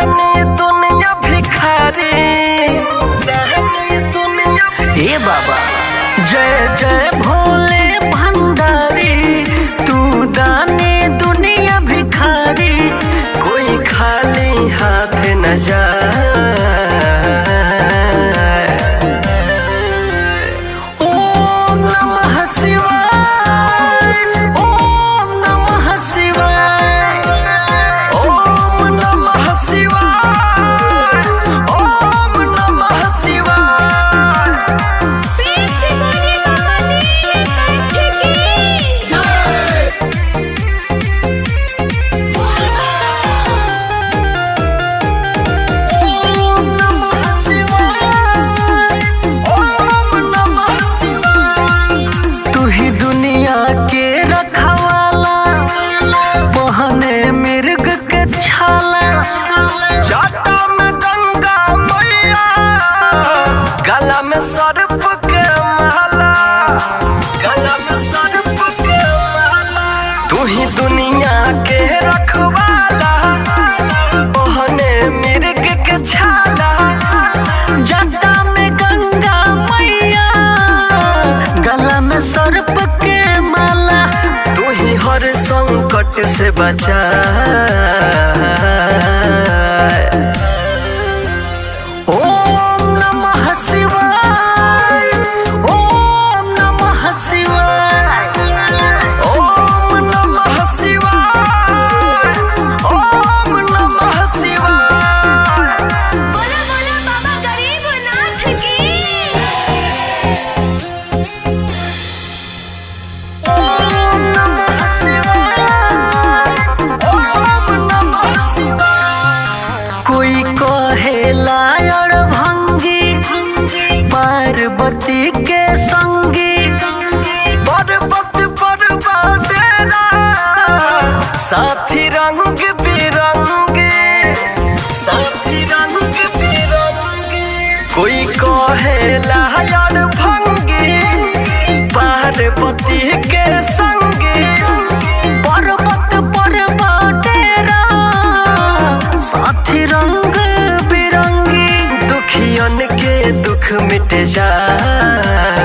दानी दुनिया भिखारी, हे बाबा जय जय भोले भंडारी, तू दानी दुनिया भिखारी, कोई खाली हाथ न जाए। ओम नमः शिवाय, ओम नमः शिवाय, ओम नमः शिवाय, ओम नमः शिवाय। प्रेम से बोलिए बाबा नीलकंठ की जय। ओम नमः शिवाय, ओम नमः शिवाय। तू ही दुनिया के रखवाला, पहने मृग के छाला, जाटा में गंगा मैया, गला में सर्प के माला, गला में सर्प के माला। तू ही दुनिया के रखवाला, पहने मृग के छाला, जाटा में गंगा मैया, गला में सर्प के माला। तू ही हर संकट से बचा। ओम नमः शिवाय, ओम नमः शिवाय, ओम नमः शिवाय, ओम नमः शिवाय। बोलो बोलो बाबा गरीबनाथ की। ओम नमः शिवाय, ओम नमः शिवाय। कोई कहेला अड़भंगी, पार्वती के संगी, पर्वत पर बाटेरा, साथी रंग बिरंगे, साथी रंग बिरंगे। कोई कहेला अड़भंगी, पार्वती के संगी, पर्वत पर बाटेरा, साथी रंग बिरंगी। दुखियन के दुख मिट जाए।